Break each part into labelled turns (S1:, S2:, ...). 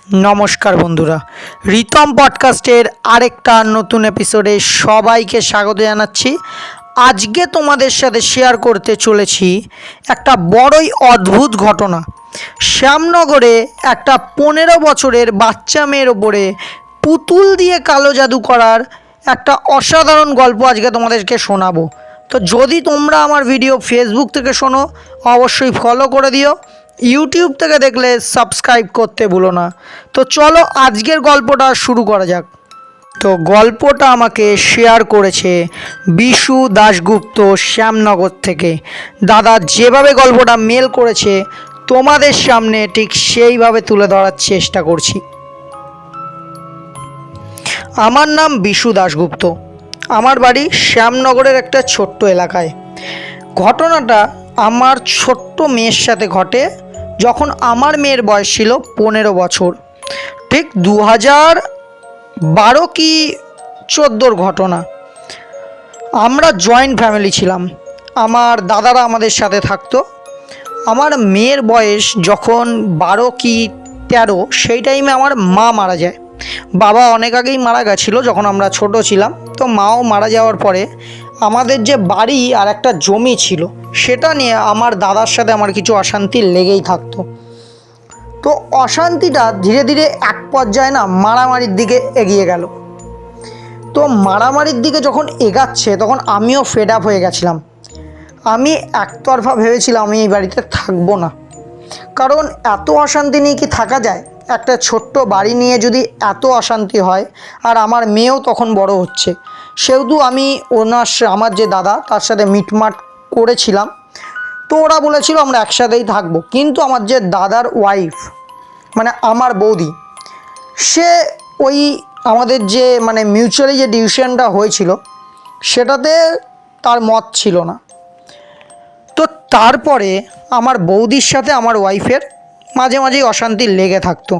S1: নমস্কার বন্ধুরা, রিতম পডকাস্টের আরেকটা নতুন এপিসোডে সবাইকে স্বাগত জানাচ্ছি। আজকে তোমাদের সাথে শেয়ার করতে চলেছি একটা বড়ই অদ্ভুত ঘটনা। শ্যামনগরে একটা 15 বছরের বাচ্চা মেয়ের ওপরে পুতুল দিয়ে কালো জাদু করার একটা অসাধারণ গল্প আজকে তোমাদেরকে শোনাবো। তো যদি তোমরা আমার ভিডিও ফেসবুক থেকে শোনো অবশ্যই ফলো করে দিও, ইউটিউব থেকে দেখলে সাবস্ক্রাইব করতে ভুলো না। তো চলো আজকের গল্পটা শুরু করা যাক। তো গল্পটা আমাকে শেয়ার করেছে বিশু দাশগুপ্ত শ্যামনগর থেকে। দাদা যেভাবে গল্পটা মেল করেছে তোমাদের সামনে ঠিক সেইভাবে তুলে ধরার চেষ্টা করছি। আমার নাম বিশু দাশগুপ্ত, আমার বাড়ি শ্যামনগরের একটা ছোট্ট এলাকায়। ঘটনাটা আমার ছোট্ট মেয়ের সাথে ঘটে যখন আমার মেয়ের বয়স ছিল 15 বছর। ঠিক 2012 কি 14 ঘটনা। আমরা জয়েন্ট ফ্যামিলি ছিলাম, আমার দাদারা আমাদের সাথে থাকতো। আমার মেয়ের বয়স যখন 12 কি 13 সেই টাইমে আমার মা মারা যায়। বাবা অনেক আগেই মারা গেছিলো যখন আমরা ছোট ছিলাম। তো মাও মারা যাওয়ার পরে আমাদের যে বাড়ি আর একটা জমি ছিল সেটা নিয়ে আমার দাদার সাথে আমার কিছু অশান্তি লেগেই থাকতো। তো অশান্তিটা ধীরে ধীরে এক পর্যায়ে না মারামারির দিকে এগিয়ে গেল। তো মারামারির দিকে যখন এগাচ্ছে তখন আমিও ফেড আপ হয়ে গেছিলাম। আমি একতরফা ভেবেছিলাম আমি এই বাড়িতে থাকবো না, কারণ এত অশান্তি নিয়ে কি থাকা যায়? একটা ছোট্ট বাড়ি নিয়ে যদি এত অশান্তি হয়, আর আমার মেয়েও তখন বড় হচ্ছে, সেহেতু আমি আমার যে দাদা তার সাথে মিটমাট করেছিলাম। তো ওরা বলেছিল আমরা একসাথেই থাকবো। কিন্তু আমার যে দাদার ওয়াইফ মানে আমার বৌদি, সে ওই আমাদের যে মিউচুয়ালি যে ডিসিশনটা হয়েছিল সেটাতে তার মত ছিল না। তো তারপরে আমার বৌদির সাথে আমার ওয়াইফের মাঝে মাঝেই অশান্তি লেগে থাকতো।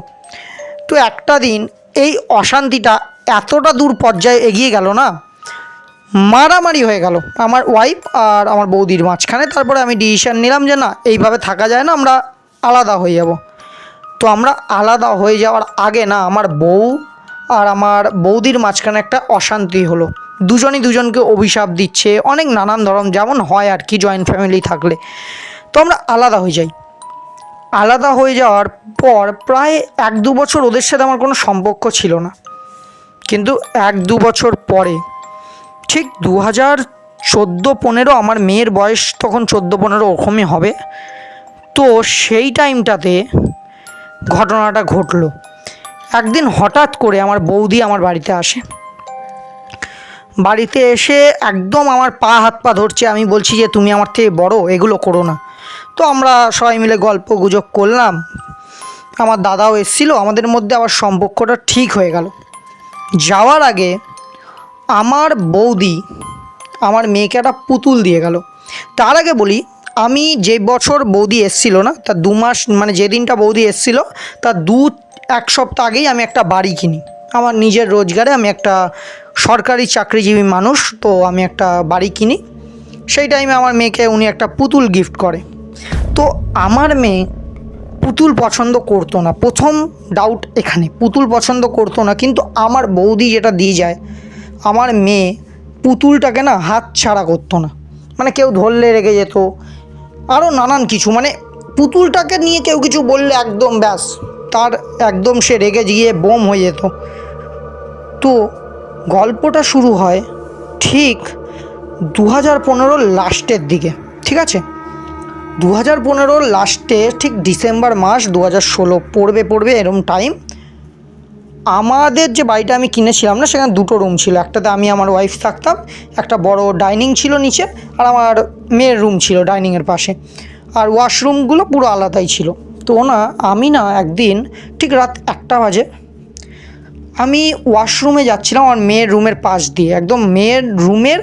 S1: তো একটা দিন এই অশান্তিটা এতটা দূর পর্যায়ে এগিয়ে গেল না, মারামারি হয়ে গেল আমার ওয়াইফ আর আমার বৌদির মাঝখানে। তারপরে আমি ডিসিশন নিলাম যে না, এইভাবে থাকা যায় না, আমরা আলাদা হয়ে যাব। তো আমরা আলাদা হয়ে যাওয়ার আগে না আমার বউ আর আমার বৌদির মাঝখানে একটা অশান্তি হলো। দুজনই দুজনকে অভিশাপ দিচ্ছে, অনেক নানান ধরন, যেমন হয় আর কি জয়েন্ট ফ্যামিলি থাকলে। তো আমরা আলাদা হয়ে যাই। আলাদা হয়ে যাওয়ার পর প্রায় 1-2 বছর ওদের সাথে আমার কোনো সম্পর্ক ছিল না। কিন্তু 1-2 বছর পরে ঠিক 2014-15 আমার মেয়ের বয়স তখন 14-15 ওরকমই হবে। তো সেই টাইমটাতে ঘটনাটা ঘটলো। একদিন হঠাৎ করে আমার বৌদি আমার বাড়িতে আসে। বাড়িতে এসে একদম আমার পা হাত পা ধরছে। আমি বলছি যে তুমি আমার থেকে বড়, এগুলো করো না। তো আমরা সবাই মিলে গল্প গুজব করলাম, আমার দাদাও এসেছিলো, আমাদের মধ্যে আবার সম্পর্কটা ঠিক হয়ে গেল। যাওয়ার আগে আমার বৌদি আমার মেয়েকে একটা পুতুল দিয়ে গেল। তার আগে বলি, আমি যে বছর বৌদি এসেছিলো না তার 2 মাস যেদিনটা বৌদি এসেছিলো তার 1 সপ্তাহ আগেই আমি একটা বাড়ি কিনি। আমার নিজের রোজগারে আমি একটা সরকারি চাকরিজীবী মানুষ, তো আমি একটা বাড়ি কিনি। সেই টাইমে আমার মেয়েকে উনি একটা পুতুল গিফট করে। তো আমার মেয়ে পুতুল পছন্দ করতো না। প্রথম ডাউট এখানে, পুতুল পছন্দ করতো না। কিন্তু আমার বৌদি যেটা দিয়ে যায়, আমার মেয়ে পুতুলটাকে না হাত ছাড়া করতো না। কেউ ধরলে রেগে যেত, আরও নানান কিছু। পুতুলটাকে নিয়ে কেউ কিছু বললে একদম ব্যাস, তার একদম সে রেগে গিয়ে বোম হয়ে যেত। তো গল্পটা শুরু হয় ঠিক 2015 লাস্টের দিকে। ঠিক আছে, 2015 লাস্টে ঠিক ডিসেম্বর মাস 2016 পড়বে এরম টাইম। আমাদের যে বাড়িটা আমি কিনেছিলাম না, সেখানে 2টো রুম ছিল। একটাতে আমি আমার ওয়াইফ থাকতাম, একটা বড় ডাইনিং ছিল নিচে, আর আমার মেয়ের রুম ছিল ডাইনিংয়ের পাশে। আর ওয়াশরুমগুলো পুরো আলাদাই ছিল। তো আমি একদিন ঠিক রাত 1টা বাজে আমি ওয়াশরুমে যাচ্ছিলাম আমার মেয়ের রুমের পাশ দিয়ে। একদম মেয়ের রুমের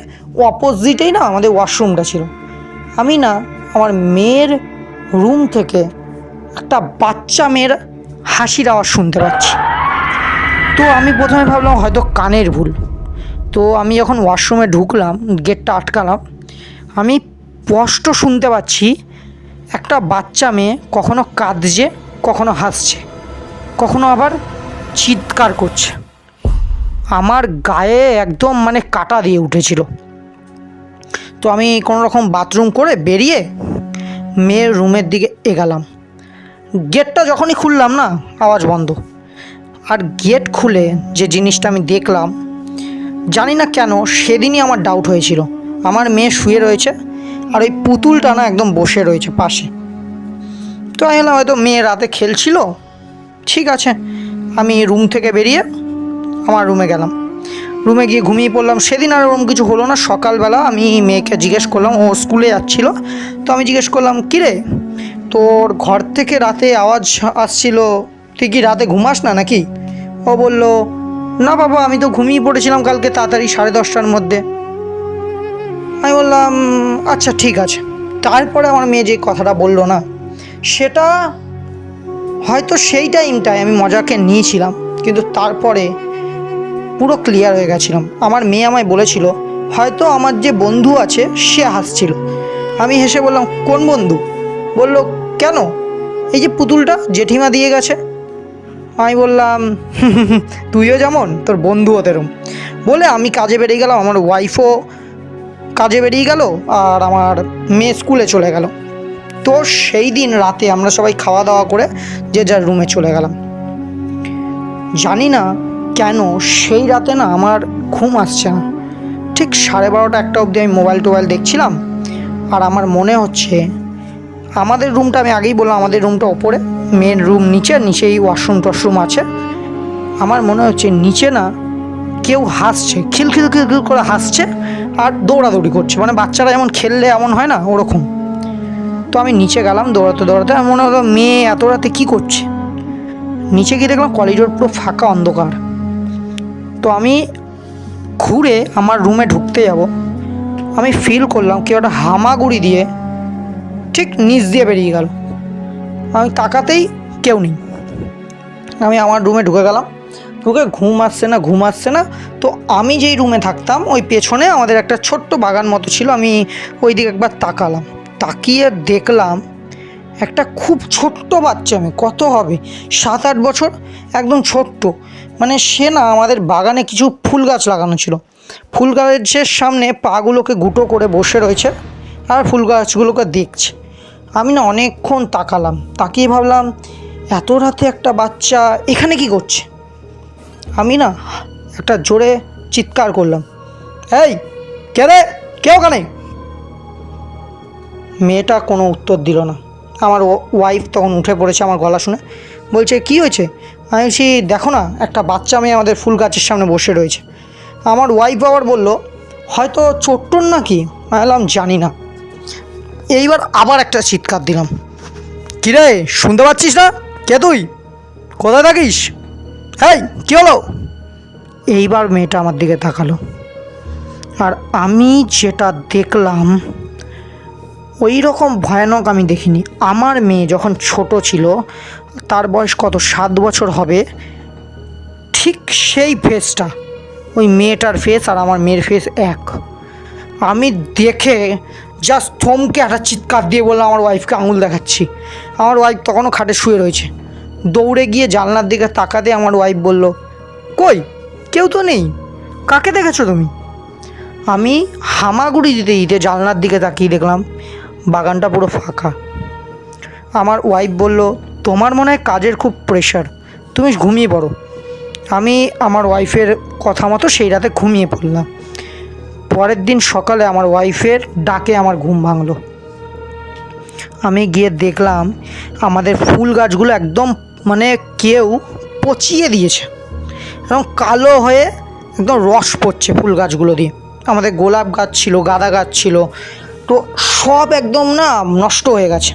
S1: অপোজিটেই না আমাদের ওয়াশরুমটা ছিল। আমি আমার মেয়ের রুম থেকে একটা বাচ্চা মেয়ের হাসির আওয়াজ শুনতে পাচ্ছি। তো আমি প্রথমে ভাবলাম হয়তো কানের ভুল। তো আমি যখন ওয়াশরুমে ঢুকলাম, গেটটা আটকালাম, আমি স্পষ্ট শুনতে পাচ্ছি একটা বাচ্চা মেয়ে কখনো কাঁদছে কখনো হাসছে। কখনো আবার চিৎকার করছে। আমার গায়ে একদম মানে কাঁটা দিয়ে উঠেছিল। তো আমি কোনো রকম বাথরুম করে বেরিয়ে মেয়ের রুমের দিকে এগালাম। গেটটা যখনই খুললাম না, আওয়াজ বন্ধ। আর গেট খুলে যে জিনিসটা আমি দেখলাম, জানি না কেন সেদিনই আমার ডাউট হয়েছিল। আমার মেয়ে শুয়ে রয়েছে আর ওই পুতুলটা না একদম বসে রয়েছে পাশে। তো আমি বললাম হয়তো মেয়ে রাতে খেলছিল, ঠিক আছে। আমি রুম থেকে বেরিয়ে আমার রুমে গেলাম। রুমে গিয়ে ঘুমিয়ে পড়লাম। সেদিন আর ওরকম কিছু হলো না। সকালবেলা আমি মেয়েকে জিজ্ঞেস করলাম, ও স্কুলে যাচ্ছিল, তো আমি জিজ্ঞেস করলাম, কিরে তোর ঘর থেকে রাতে আওয়াজ আসছিল, তুই কি রাতে ঘুমাস না নাকি? ও বলল, না বাবা, আমি তো ঘুমিয়ে পড়েছিলাম কালকে তাড়াতাড়ি 10:30টার মধ্যে। আমি বললাম আচ্ছা ঠিক আছে। তারপরে আমার মেয়ে যে কথাটা বললো না, সেটা হয়তো সেই টাইমটায় আমি মজাকে নিয়েছিলাম, কিন্তু তারপরে পুরো ক্লিয়ার হয়ে গেছিলাম। আমার মেয়ে আমায় বলেছিল হয়তো আমার যে বন্ধু আছে সে হাসছিল। আমি হেসে বললাম, কোন বন্ধু? বলল, কেন, এই যে পুতুলটা জেঠিমা দিয়ে গেছে। আমি বললাম, তুইও যেমন তোর বন্ধুও তেরম। বলে আমি কাজে বেরিয়ে গেলাম, আমার ওয়াইফও কাজে বেরিয়ে গেল, আর আমার মেয়ে স্কুলে চলে গেল। তো সেই দিন রাতে আমরা সবাই খাওয়া দাওয়া করে যে যার রুমে চলে গেলাম। জানি না কেন সেই রাতে না আমার ঘুম আসছে না। ঠিক 12:30 একটা অবধি আমি মোবাইল টোবাইল দেখছিলাম, আর আমার মনে হচ্ছে আমাদের রুমটা, আমি আগেই বললাম আমাদের রুমটা ওপরে, মেন রুম নিচে, নিচেই ওয়াশরুম টশরুম আছে। আমার মনে হচ্ছে নিচে না কেউ হাসছে, খিলখিল খিলখিল করে হাসছে আর দৌড়াদৌড়ি করছে, মানে বাচ্চারা যেমন খেললে এমন হয় না, ওরকম। তো আমি নিচে গেলাম দৌড়াতে দৌড়াতে। আমার মনে হলো মেয়ে এত রাতে কী করছে। নিচে গিয়ে দেখলাম করিডোর পুরো ফাঁকা, অন্ধকার। তো আমি ঘুরে আমার রুমে ঢুকতে যাব, আমি ফিল করলাম কেউ একটা হামাগুড়ি দিয়ে ঠিক নিচ দিয়ে বেরিয়ে গেল। আমি তাকাতেই কেউ নেই। আমি আমার রুমে ঢুকে গেলাম। ঢুকে ঘুম আসছে না। তো আমি যেই রুমে থাকতাম ওই পেছনে আমাদের একটা ছোট্ট বাগান মতো ছিল, আমি ওই দিকে একবার তাকালাম। তাকিয়ে দেখলাম একটা খুব ছোট্ট বাচ্চা মেয়ে, কত হবে 7-8 বছর, একদম ছোট্ট। মানে সে না আমাদের বাগানে কিছু ফুল গাছ লাগানো ছিল, ফুল গাছের সামনে পাগুলোকে গুঁটো করে বসে রয়েছে আর ফুল গাছগুলোকে দেখছে। আমি না অনেকক্ষণ তাকালাম, তাকিয়ে ভাবলাম এত রাতে একটা বাচ্চা এখানে কি করছে। আমি না একটা জোরে চিৎকার করলাম, এই কে রে, কে ওখানে? মেয়েটা কোনো উত্তর দিল না। আমার ওয়াইফ তখন উঠে পড়েছে আমার গলা শুনে, বলছে কী হয়েছে? আমি বলছি দেখো না, একটা বাচ্চা মেয়ে আমাদের ফুল গাছের সামনে বসে রয়েছে। আমার ওয়াইফ আবার বলল হয়তো চোট্টর নাকি। আমি বললাম জানি না। এইবার আবার একটা চিৎকার দিলাম, কিরে শুনতে পাচ্ছিস না? কে তুই? কোথায় থাকিস? এই কী হলো? এইবার মেয়েটা আমার দিকে তাকালো, আর আমি যেটা দেখলাম ওই রকম ভয়ানক আমি দেখিনি। আমার মেয়ে যখন ছোট ছিল, তার বয়স কত 7 বছর হবে, ঠিক সেই ফেসটা, ওই মেয়েটার ফেস আর আমার মেয়ের ফেস এক। আমি দেখে জাস্ট থমকে একটা চিৎকার দিয়ে বললাম আমার ওয়াইফকে আঙুল দেখাচ্ছি। আমার ওয়াইফ তখনও খাটে শুয়ে রয়েছে। দৌড়ে গিয়ে জানলার দিকে তাকাতে আমার ওয়াইফ বলল, কই কেউ তো নেই, কাকে দেখেছো তুমি? আমি হামাগুড়ি দিতে দিতে জানলার দিকে তাকিয়ে দেখলাম বাগানটা পুরো ফাঁকা। আমার ওয়াইফ বলল, তোমার মনে হয় কাজের খুব প্রেশার, তুমি ঘুমিয়ে পড়ো। আমি আমার ওয়াইফের কথা মতো সেই রাতে ঘুমিয়ে পড়লাম। পরের দিন সকালে আমার ওয়াইফের ডাকে আমার ঘুম ভাঙলো। আমি গিয়ে দেখলাম আমাদের ফুল গাছগুলো একদম মানে কেউ পচিয়ে দিয়েছে, এবং কালো হয়ে একদম রস পড়ছে ফুল গাছগুলো দিয়ে। আমাদের গোলাপ গাছ ছিল, গাঁদা গাছ ছিল, তো সব একদম না নষ্ট হয়ে গেছে।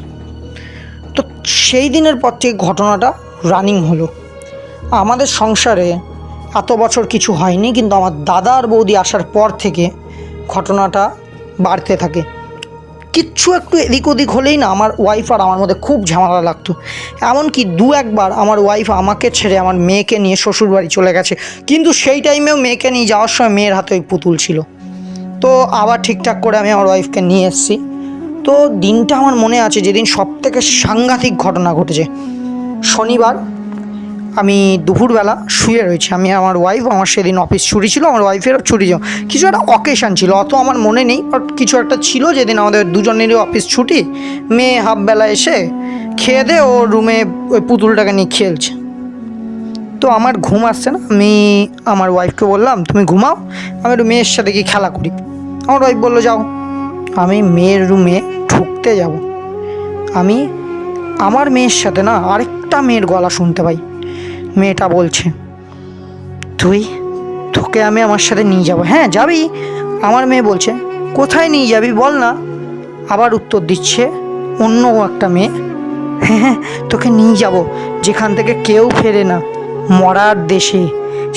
S1: তো সেই দিনের পর থেকে ঘটনাটা রানিং হলো। আমাদের সংসারে এত বছর কিছু হয়নি, কিন্তু আমার দাদা আর বৌদি আসার পর থেকে ঘটনাটা বাড়তে থাকে। কিচ্ছু একটু এদিক ওদিক হলেই না আমার ওয়াইফ আর আমার মধ্যে খুব ঝামেলা লাগতো। এমনকি 2-1 বার আমার ওয়াইফ আমাকে ছেড়ে আমার মেয়েকে নিয়ে শ্বশুরবাড়ি চলে গেছে, কিন্তু সেই টাইমেও মেয়েকে নিয়ে যাওয়ার সময় মেয়ের হাতে ওই পুতুল ছিল। তো আবার ঠিকঠাক করে আমি আমার ওয়াইফকে নিয়ে এসেছি। তো দিনটা আমার মনে আছে, যেদিন সবথেকে সাংঘাতিক ঘটনা ঘটেছে। শনিবার আমি দুপুরবেলা শুয়ে রয়েছি, আমি আমার ওয়াইফ, আমার সেদিন অফিস ছুটি ছিল, আমার ওয়াইফেরও ছুটি ছিল, কিছু একটা অকেশান ছিল, অত আমার মনে নেই, বাট কিছু একটা ছিল যেদিন আমাদের দুজনেরই অফিস ছুটি। মেয়ে হাফবেলা এসে খেয়ে দে ও রুমে ওই পুতুলটাকে নিয়ে খেলছে। তো আমার ঘুম আসছে না, আমি আমার ওয়াইফকে বললাম তুমি ঘুমাও, আমি একটু মেয়ের সাথে গিয়ে খেলা করি। আমার ওয়াইফ বললো যাও। আমি মেয়ের রুমে ঢুকতে যাব, আমি আমার মেয়ের সাথে না আরেকটা মেয়ের গলা শুনতে পাই। মেয়েটা বলছে তোকে আমি আমার সাথে নিয়ে যাব। হ্যাঁ যাবি। আমার মেয়ে বলছে কোথায় নিয়ে যাবি বল না। আবার উত্তর দিচ্ছে অন্য একটা মেয়ে, হ্যাঁ তোকে নিয়ে যাব যেখান থেকে কেউ ফেরে না, মরার দেশে,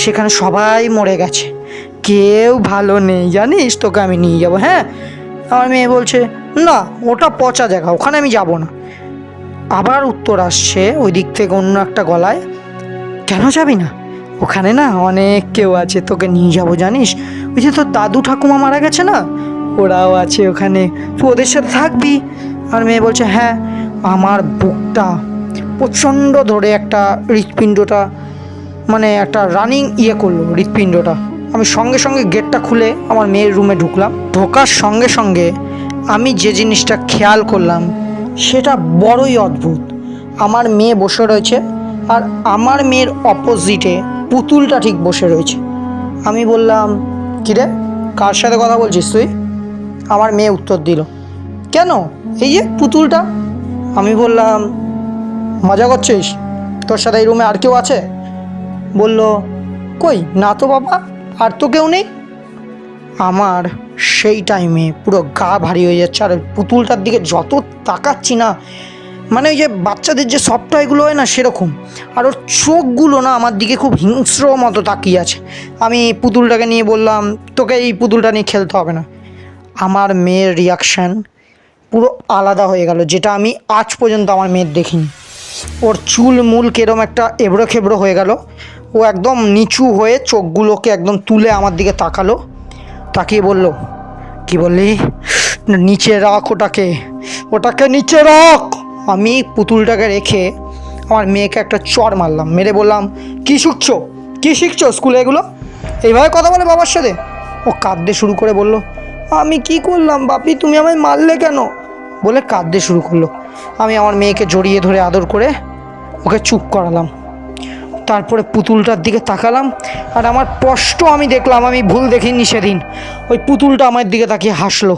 S1: সেখানে সবাই মরে গেছে, কেউ ভালো নেই জানিস, তোকে আমি নিয়ে যাব। হ্যাঁ। আমার মেয়ে বলছে না ওটা পচা জায়গা, ওখানে আমি যাব না। আবার উত্তর আসছে ওই দিক থেকে অন্য একটা গলায়, কেন যাবি না, ওখানে না অনেক কেউ আছে, তোকে নিয়ে যাব জানিস, ওই যে তোর দাদু ঠাকুমা মারা গেছে না, ওরাও আছে ওখানে, তুই ওদের সাথে থাকবি। আর মেয়ে বলছে হ্যাঁ। আমার বুকটা প্রচণ্ড ধরে একটা হৃৎপিণ্ডটা মানে একটা রানিং করলো হৃৎপিণ্ডটা। আমি সঙ্গে সঙ্গে গেটটা খুলে আমার মেয়ের রুমে ঢুকলাম। ঢোকার সঙ্গে সঙ্গে আমি যে জিনিসটা খেয়াল করলাম সেটা বড়ই অদ্ভুত। আমার মেয়ে বসে রয়েছে আর আমার মেয়ের অপোজিটে পুতুলটা ঠিক বসে রয়েছে। আমি বললাম কিরে কার সাথে কথা বলছিস তুই? আমার মেয়ে উত্তর দিল কেন এই যে পুতুলটা। আমি বললাম মজা করছিস, তোর সাথে এই রুমে আর কেউ আছে? বলল কই না তো বাবা, আর তো কেউ নেই। আমার সেই টাইমে পুরো গা ভারী হয়ে যাচ্ছে, আর পুতুলটার দিকে যত তাকাচ্ছি না, মানে ওই যে বাচ্চাদের যে সফট টয়গুলো হয় না সেরকম, আর ওর চোখগুলো না আমার দিকে খুব হিংস্র মতো তাকিয়ে আছে। আমি পুতুলটাকে নিয়ে বললাম তোকে এই পুতুলটা নিয়ে খেলতে হবে না। আমার মেয়ের রিয়াকশান পুরো আলাদা হয়ে গেল, যেটা আমি আজ পর্যন্ত আমার মেয়ের দেখিনি। ওর চুল মূল কেরম একটা এবড়ো খেবড়ো হয়ে গেল, ও একদম নিচু হয়ে চোখগুলোকে একদম তুলে আমার দিকে তাকালো, তাকিয়ে বলল কি বললি, নিচে রাখ ওটাকে নিচে রাখ। আমি পুতুলটাকে রেখে আমার মেয়েকে একটা চড় মারলাম, মেরে বললাম কী শিখছো স্কুলে এগুলো, এইভাবে কথা বলে বাবার সাথে? ও কাঁদতে শুরু করে বলল আমি কি করলাম বাপি, তুমি আমায় মারলে কেন, বলে কাঁদতে শুরু করলো। আমি আমার মেয়েকে জড়িয়ে ধরে আদর করে ওকে চুপ করালাম। তারপরে পুতুলটার দিকে তাকালাম, আর আমার স্পষ্ট আমি দেখলাম আমি ভুল দেখিনি সেদিন, ওই পুতুলটা আমার দিকে তাকিয়ে হাসলো।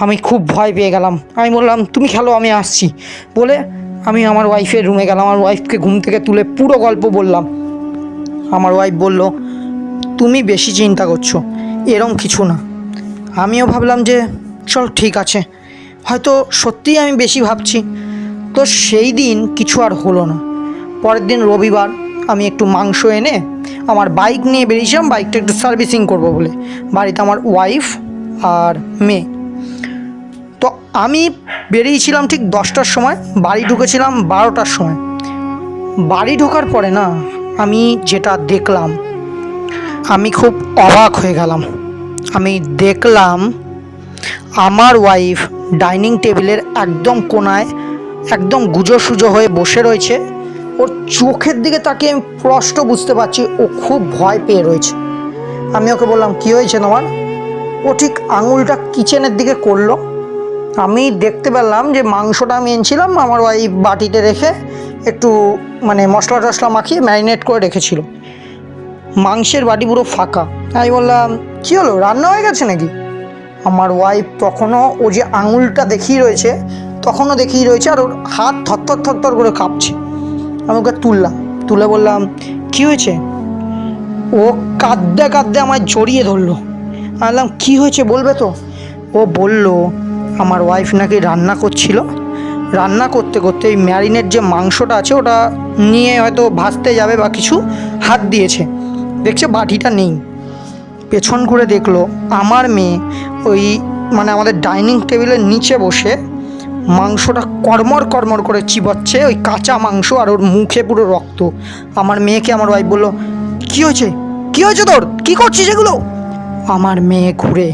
S1: আমি খুব ভয় পেয়ে গেলাম। আমি বললাম তুমি খেলো আমি আসছি, বলে আমি আমার ওয়াইফের রুমে গেলাম। আমার ওয়াইফকে ঘুম থেকে তুলে পুরো গল্প বললাম। আমার ওয়াইফ বলল তুমি বেশি চিন্তা করছো, এরম কিছু না। আমিও ভাবলাম যে চল ঠিক আছে, হয়তো সত্যিই আমি বেশি ভাবছি। তো সেই দিন কিছু আর হলো না। পরের দিন রবিবার, আমি একটু মাংস এনে আমার বাইক নিয়ে বেরিয়েছিলাম, বাইকটা একটু সার্ভিসিং করব বলে। বাড়িতে আমার ওয়াইফ আর মেয়ে। তো আমি বেরিয়েছিলাম ঠিক 10টার সময়, বাড়ি ঢুকেছিলাম 12টার সময়। বাড়ি ঢোকার পরে না আমি যেটা দেখলাম, আমি খুব অবাক হয়ে গেলাম। আমি দেখলাম আমার ওয়াইফ ডাইনিং টেবিলের একদম কোনায় একদম গুজো সুজো হয়ে বসে রয়েছে। ওর চোখের দিকে তাকিয়ে আমি স্পষ্ট বুঝতে পারছি ও খুব ভয় পেয়ে রয়েছে। আমি ওকে বললাম কী হয়েছে তোমার? ও ঠিক আঙুলটা কিচেনের দিকে করলো। আমি দেখতে পেলাম যে মাংসটা আমি এনেছিলাম আমার ওয়াইফ বাটিতে রেখে একটু মানে মশলা টশলা মাখিয়ে ম্যারিনেট করে রেখেছিল, মাংসের বাটি পুরো ফাঁকা। আমি বললাম কী হলো, রান্না হয়ে গেছে নাকি? আমার ওয়াইফ তখনও ও যে আঙুলটা দেখিয়ে রয়েছে তখনও দেখিয়ে রয়েছে, আর ওর হাত থরথর করে কাঁপছে। আমি ওকে তুলে বললাম কী হয়েছে? ও কাঁদতে আমায় জড়িয়ে ধরলো। আমি বললাম কী হয়েছে বলবে তো? ও বলল আমার ওয়াইফ নাকি রান্না করছিল, রান্না করতে করতে এই ম্যারিনেট যে মাংসটা আছে ওটা নিয়ে হয়তো ভাজতে যাবে বা কিছু, হাত দিয়েছে, দেখছে বাটিটা নেই। পেছন ঘুরে দেখলো আমার মেয়ে ওই মানে আমাদের ডাইনিং টেবিলের নিচে বসে মাংসটা কড়মড় করে চিবাচ্ছে, ওই কাঁচা মাংস, আর ওর মুখে পুরো রক্ত। আমার মেয়েকে আমার ওয়াইফ বললো কী হয়েছে তোর, কী করছিস এগুলো? আমার মেয়ে ঘুরে,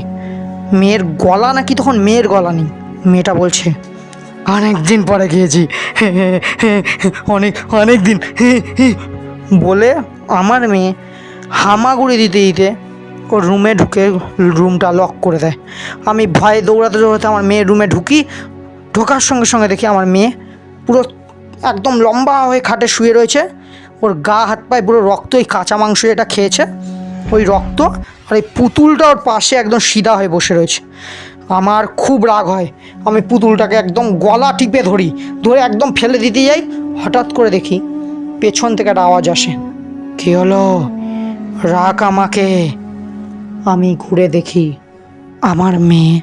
S1: মেয়ের গলা নাকি তখন মেয়ের গলা নেই, মেয়েটা বলছে অনেক দিন পরে খেয়েছি, অনেক দিন। বলে আমার মেয়ে হামাগুড়ি দিতে দিতে ওর রুমে ঢুকে রুমটা লক করে দেয়। আমি ভয়ে দৌড়াতে দৌড়াতে আমার মেয়ের রুমে ঢুকি। ঢোকার সঙ্গে সঙ্গে দেখি আমার মেয়ে পুরো একদম লম্বা হয়ে খাটে শুয়ে রয়েছে। ওর গা হাত পায়ে পুরো রক্ত, ওই কাঁচা মাংস যেটা খেয়েছে ওই রক্ত, আর এই পুতুলটা ওর পাশে একদম সিধা হয়ে বসে রয়েছে। আমার খুব রাগ হয়, আমি পুতুলটাকে একদম গলা টিপে ধরি, ধরে একদম ফেলে দিতে যাই। হঠাৎ করে দেখি পেছন থেকে একটা আওয়াজ আসে, কী হলো, রাগ আমাকে। আমি ঘুরে দেখি আমার মেয়ে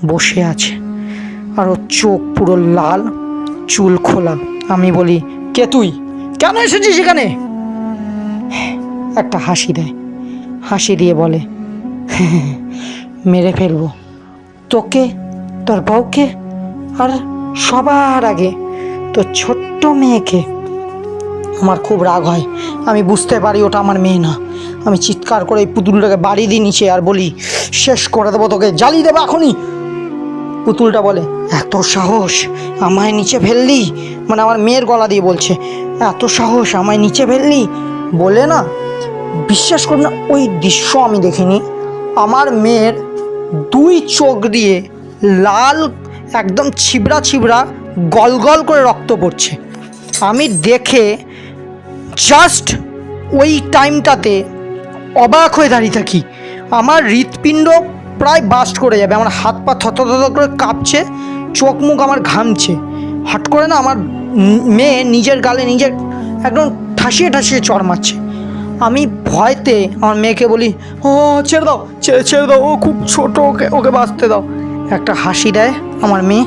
S1: বসে আছে, আর ওর চোখ পুরো লাল, চুল খোলা। আমি বলি, কে তুই, কেন এসেছিস এখানে? একটা হাসি দেয়, হাসি দিয়ে বলে, মেরে ফেলবো তোকে, তোর বউকে, আর সবার আগে তোর ছোট্ট মেয়েকে। আমার খুব রাগ হয়, আমি বুঝতে পারি ওটা আমার মেয়ে না। আমি চিৎকার করে এই পুতুলটাকে বাড়ি দিয়ে নিচে আর বলি, শেষ করে দেবো তোকে, জ্বালিয়ে দেবো এখনই। পুতুলটা বলে, এত সাহস, আমায় নিচে ফেললি? মানে আমার মেয়ের গলা দিয়ে বলছে, এত সাহস, আমায় নিচে ফেললি বলে না। বিশ্বাস করুন না, ওই দৃশ্য আমি দেখিনি। আমার মেয়ের দুই চোখ দিয়ে লাল, একদম ছিবড়া ছিবড়া গল গল করে রক্ত পড়ছে। আমি দেখে জাস্ট ওই টাইমটাতে অবাক হয়ে দাঁড়িয়ে থাকি। আমার হৃৎপিণ্ড প্রায় বাস্ট করে যাবে, আমার হাত পা থত করে কাঁপছে, চোখ মুখ আমার ঘামছে। হট করে না আমার মেয়ে নিজের গালে নিজের একদম ঠাসিয়ে ঠাসিয়ে চড় মারছে। আমি ভয়তে আমার মেয়েকে বলি, ও ছেড়ে দাও, ছেড়ে দাও, ও খুব ছোট, ওকে বাঁচতে দাও। একটা হাসি দেয় আমার মেয়ে,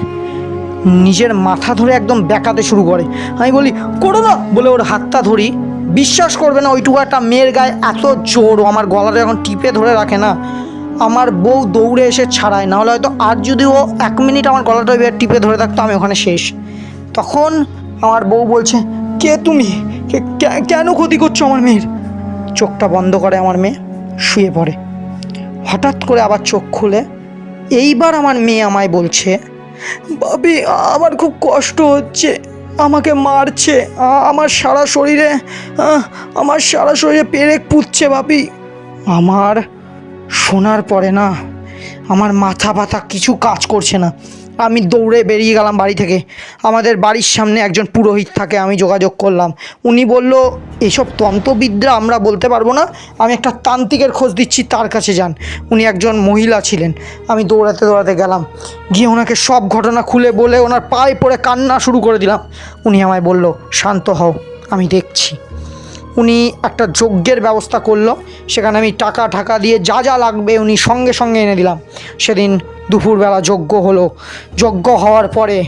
S1: নিজের মাথা ধরে একদম বেঁকাতে শুরু করে। আমি বলি, করো না বলে ওর হাতটা ধরি। বিশ্বাস করবে না, ওইটুকু একটা মেয়ের গায়ে এত জোর, ও আমার গলাটা যখন টিপে ধরে রাখে না, আমার বউ দৌড়ে এসে ছাড়ায়, নাহলে হয়তো আর যদি ও 1 মিনিট আমার গলাটা টিপে ধরে থাকতো, আমি ওখানে শেষ। তখন আমার বউ বলছে, কে তুমি, কেন ক্ষতি করছো আমার মেয়ের? চোখটা বন্ধ করে আমার মেয়ে, শুয়ে পড়ে। হঠাৎ করে আবার চোখ খুলে এইবার আমার মেয়ে আমায় বলছে, বাবি আমার খুব কষ্ট হচ্ছে, আমাকে মারছে, আমার সারা শরীরে পেরেক পুড়ছে বাপি। আমার শোনার পরে না আমার মাথা ব্যথা কিছু কাজ করছে না। আমি দৌড়ে বেরিয়ে গেলাম বাড়ি থেকে। আমাদের বাড়ির সামনে একজন পুরোহিত থাকে, আমি যোগাযোগ করলাম। উনি বলল, এসব তন্ত্রবিদ্যা আমরা বলতে পারবো না, আমি একটা তান্ত্রিকের খোঁজ দিচ্ছি, তার কাছে যান। উনি একজন মহিলা ছিলেন। আমি দৌড়াতে গেলাম, গিয়ে ওনাকে সব ঘটনা খুলে বলে ওনার পায়ে পড়ে কান্না শুরু করে দিলাম। উনি আমায় বলল, শান্ত হও, আমি দেখছি। উনি একটা যজ্ঞের ব্যবস্থা করলো, সেখানে আমি টাকা দিয়ে যা লাগবে উনি সঙ্গে সঙ্গে এনে দিলাম। সেদিন দুপুরবেলা যজ্ঞ হলো। যজ্ঞ হওয়ার পরে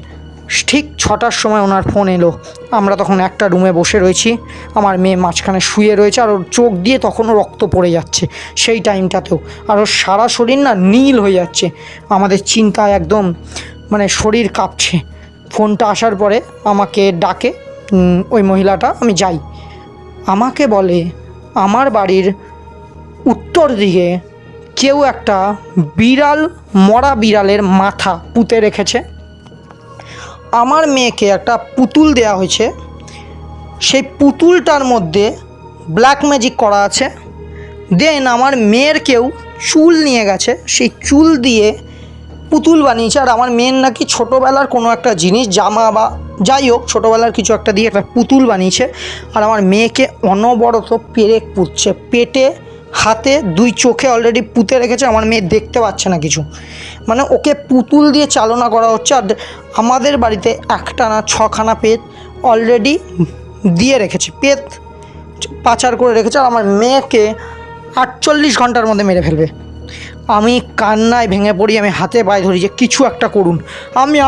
S1: ঠিক 6টার সময় ওনার ফোন এলো। আমরা তখন একটা রুমে বসে রয়েছি, আমার মেয়ে মাঝখানে শুয়ে রয়েছে, আর ওর চোখ দিয়ে তখনও রক্ত পড়ে যাচ্ছে সেই টাইমটাতেও, আর ওর সারা শরীর না নীল হয়ে যাচ্ছে। আমাদের চিন্তায় একদম মানে শরীর কাঁপছে। ফোনটা আসার পরে আমাকে ডাকে ওই মহিলাটা, আমি যাই। আমাকে বলে, আমার বাড়ির উত্তর দিকে কেউ একটা মরা বিড়ালের মাথা পুঁতে রেখেছে। আমার মেয়েকে একটা পুতুল দেওয়া হয়েছে, সেই পুতুলটার মধ্যে ব্ল্যাক ম্যাজিক করা আছে। দেন আমার মেয়ের কেউ চুল নিয়ে গেছে, সেই চুল দিয়ে পুতুল বানিয়েছে। আর আমার মেয়ের নাকি ছোটোবেলার কোনো একটা জিনিস, জামা বা যাই হোক ছোটোবেলার কিছু একটা দিয়ে একটা পুতুল বানিয়েছে। আর আমার মেয়েকে অনবরত পেরেক পুঁতছে, পেটে, হাতে, 2 চোখে অলরেডি পুঁতে রেখেছে। আমার মেয়ে দেখতে পাচ্ছে না কিছু, মানে ওকে পুতুল দিয়ে চালনা করা হচ্ছে। আর আমাদের বাড়িতে একটা না 6খানা পেট অলরেডি দিয়ে রেখেছে, পেট পাচার করে রেখেছে। আর আমার মেয়েকে 48 ঘন্টার মধ্যে মেরে ফেলবে। আমি কান্নায় ভেঙে পড়ি, আমি হাতে পায়ে ধরি যে কিছু একটা করুন,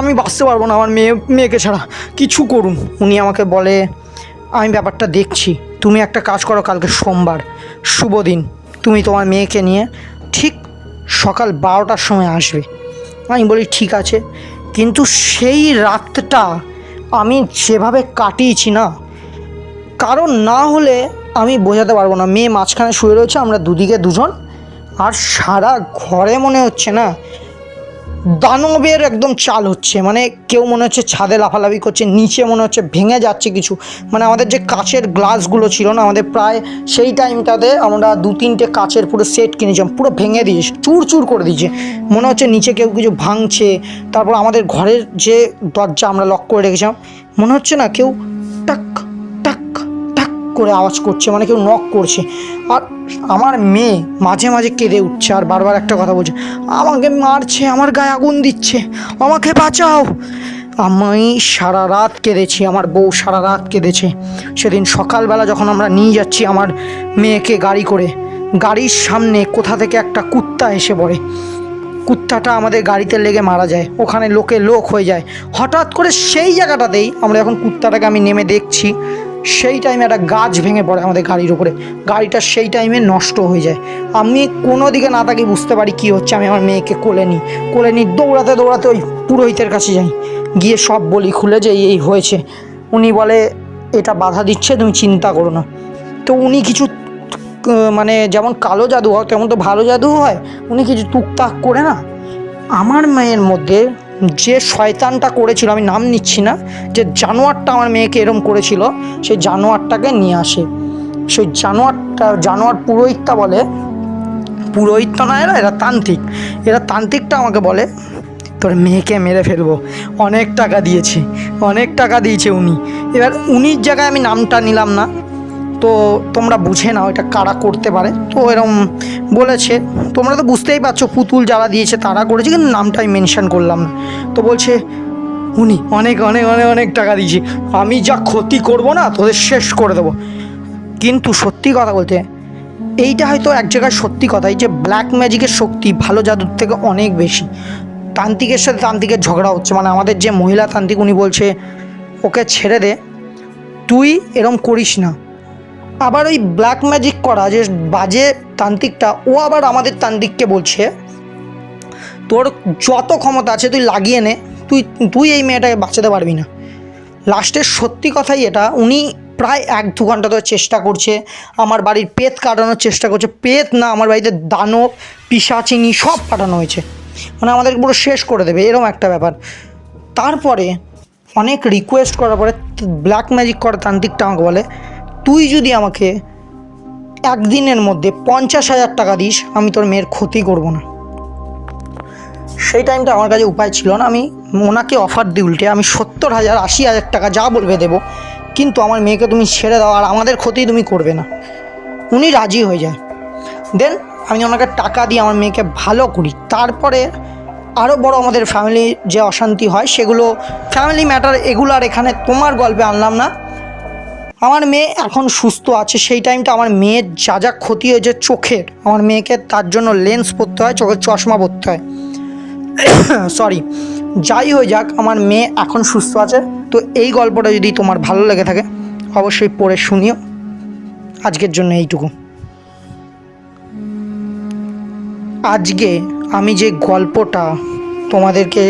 S1: আমি বাঁচতে পারবো না আমার মেয়েকে ছাড়া, কিছু করুন। উনি আমাকে বলে, আমি ব্যাপারটা দেখছি, তুমি একটা কাজ করো, কালকে সোমবার শুভ দিন, তুমি তোমার মেয়েকে নিয়ে ঠিক সকাল 12টার সময় আসবে। আমি বলি ঠিক আছে। কিন্তু সেই রাতটা আমি যেভাবে কাটিয়েছি না, কারণ না হলে আমি বোঝাতে পারবো না। মেয়ে মাঝখানে শুয়ে রয়েছে, আমরা দুদিকে দুজন, আর সারা ঘরে মনে হচ্ছে না দানবের একদম চাল হচ্ছে, মানে কেউ মনে হচ্ছে ছাদে লাফালাফি করছে, নিচে মনে হচ্ছে ভেঙে যাচ্ছে কিছু। মানে আমাদের যে কাচের গ্লাসগুলো ছিল না, আমাদের প্রায় সেই টাইমটাতে আমরা 2-3টে কাচের পুরো সেট কিনেছিলাম, পুরো ভেঙে দিয়েছে, চুর চুর করে দিয়েছে, মনে হচ্ছে নিচে কেউ কিছু ভাঙছে। তারপর আমাদের ঘরের যে দরজা আমরা লক করে রেখেছিলাম, মনে হচ্ছে না কেউ টাক টাক টাক করে আওয়াজ করছে, মানে কেউ নক করছে। আর আমার মেয়ে মাঝে মাঝে কেঁদে উঠছে আর বারবার একটা কথা বলছে, আমাকে মারছে, আমার গায়ে আগুন দিচ্ছে, আমাকে বাঁচাও। আমি সারা রাত কেঁদেছি, আমার বউ সারা রাত কেঁদেছে। সেদিন সকালবেলা যখন আমরা নিয়ে যাচ্ছি আমার মেয়েকে গাড়ি করে, গাড়ির সামনে কোথা থেকে একটা কুত্তা এসে পড়ে, কুত্তাটা আমাদের গাড়িতে লেগে মারা যায়, ওখানে লোক হয়ে যায়। হঠাৎ করে সেই জায়গাটাতেই আমরা যখন কুত্তাটাকে আমি নেমে দেখছি, সেই টাইমে একটা গাছ ভেঙে পড়ে আমাদের গাড়ির উপরে, গাড়িটা সেই টাইমে নষ্ট হয়ে যায়। আমি কোনো দিকে না তাকিয়ে বুঝতে পারি কী হচ্ছে, আমি আমার মেয়েকে কোলে নিই, দৌড়াতে দৌড়াতে ওই পুরোহিতের কাছে যাই, গিয়ে সব বলি খুলে যে এই হয়েছে। উনি বলে এটা বাধা দিচ্ছে, তুমি চিন্তা করো না। তো উনি কিছু মানে যেমন কালো জাদু হয় তেমন তো ভালো জাদু হয়, উনি কিছু টুকটাক করে না আমার মেয়ের মধ্যে যে শয়তানটা করেছিল, আমি নাম নিচ্ছি না, যে জানোয়ারটা আমার মেয়েকে এরম করেছিল, সেই জানোয়ারটাকে নিয়ে আসে। সেই জানোয়ার পুরোহিতটা বলে, পুরোহিতটা না, এরা তান্ত্রিকটা আমাকে বলে তোর মেয়েকে মেরে ফেলবো, অনেক টাকা দিয়েছে উনি। এবার উনির জায়গায় আমি নামটা নিলাম না, তো তোমরা বুঝে নাও এটা কারা করতে পারে। তো এরম বলেছে, তোমরা তো বুঝতেই পারছো পুতুল যারা দিয়েছে তারা করেছে, কিন্তু নামটা আমি মেনশন করলাম না। তো বলছে উনি অনেক অনেক অনেক অনেক টাকা দিয়েছে, আমি যা ক্ষতি করব না তোদের শেষ করে দেবো। কিন্তু সত্যি কথা বলতে এইটা হয়তো এক জায়গায় সত্যি কথা, এই যে ব্ল্যাক ম্যাজিকের শক্তি ভালো জাদুর থেকে অনেক বেশি। তান্ত্রিকের সাথে তান্ত্রিকের ঝগড়া হচ্ছে, মানে আমাদের যে মহিলা তান্ত্রিক উনি বলছে ওকে ছেড়ে দে, তুই এরম করিস না। আবার ওই ব্ল্যাক ম্যাজিক করা যে বাজে তান্ত্রিকটা, ও আবার আমাদের তান্ত্রিককে বলছে তোর যত ক্ষমতা আছে তুই লাগিয়ে নে, তুই এই মেয়েটাকে বাঁচাতে পারবি না। লাস্টের সত্যি কথাই এটা, উনি প্রায় 1-2 ঘন্টা ধরে চেষ্টা করছে, আমার বাড়ির পেত কাটানোর চেষ্টা করছে, পেত না আমার বাড়িতে দানব পিশাচিনি সব পাঠানো হয়েছে, মানে আমাদেরকে পুরো শেষ করে দেবে এরকম একটা ব্যাপার। তারপরে অনেক রিকোয়েস্ট করার পরে ব্ল্যাক ম্যাজিক করা তান্ত্রিকটা আমাকে বলে তুই যদি আমাকে একদিনের মধ্যে 50,000 টাকা দিস আমি তোর মেয়ের ক্ষতি করবো না। সেই টাইমটা আমার কাছে উপায় ছিল না, আমি ওনাকে অফার দিই উল্টে, আমি 70,000 80,000 টাকা যা বলবে দেবো, কিন্তু আমার মেয়েকে তুমি ছেড়ে দাও আর আমাদের ক্ষতি তুমি করবে না। উনি রাজি হয়ে যায়। দেন আমি ওনাকে টাকা দিয়ে আমার মেয়েকে ভালো করি। তারপরে আরও বড় আমাদের ফ্যামিলি যে অশান্তি হয় সেগুলো ফ্যামিলি ম্যাটার, এগুলো আর এখানে তোমার গল্পে আনলাম না। আমার মেয়ে এখন সুস্থ আছে। সেই টাইমটা আমার মেয়ের যা ক্ষতি হয়েছে চোখের, আমার মেয়েকে তার জন্য লেন্স পরতে হয়, চোখের চশমা পরতে হয়, সরি, যাই হয়ে যাক আমার মেয়ে এখন সুস্থ আছে। তো এই গল্পটা যদি তোমার ভালো লেগে থাকে অবশ্যই পড়ে শুনিও। আজকের জন্য এইটুকু। আজকে আমি যে গল্পটা তোমাদেরকে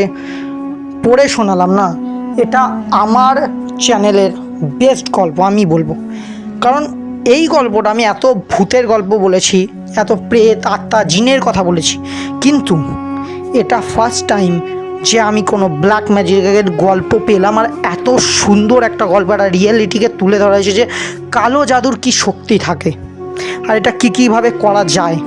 S1: পড়ে শোনালাম না, এটা আমার চ্যানেলের বেস্ট গল্প আমি বলবো। কারণ এই গল্পটা আমি এত ভূতের গল্প বলেছি, এত প্রেত আত্মা জিনের কথা বলেছি, কিন্তু এটা ফার্স্ট টাইম যে আমি কোনো ব্ল্যাক ম্যাজিকের গল্প পেলাম আর এত সুন্দর একটা গল্প, একটা রিয়েলিটিকে তুলে ধরা হয়েছে যে কালো জাদুর কী শক্তি থাকে আর এটা কীভাবে করা যায়।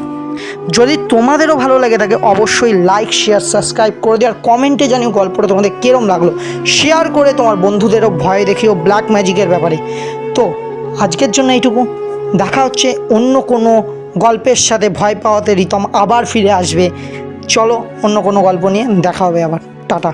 S1: যদি তোমাদেরও ভালো লাগে থাকে অবশ্যই লাইক শেয়ার সাবস্ক্রাইব করে দিও, আর কমেন্টে জানিও গল্পটা তোমাদের কীরকম লাগলো। শেয়ার করে তোমার বন্ধুদেরও ভয় দেখিও ব্ল্যাক ম্যাজিকের ব্যাপারে। তো আজকের জন্য এইটুকু, দেখা হচ্ছে অন্য কোনো গল্পের সাথে। ভয় পাওয়াতে রিতম আবার ফিরে আসবে। চলো অন্য কোনো গল্প নিয়ে দেখা হবে আবার। টাটা।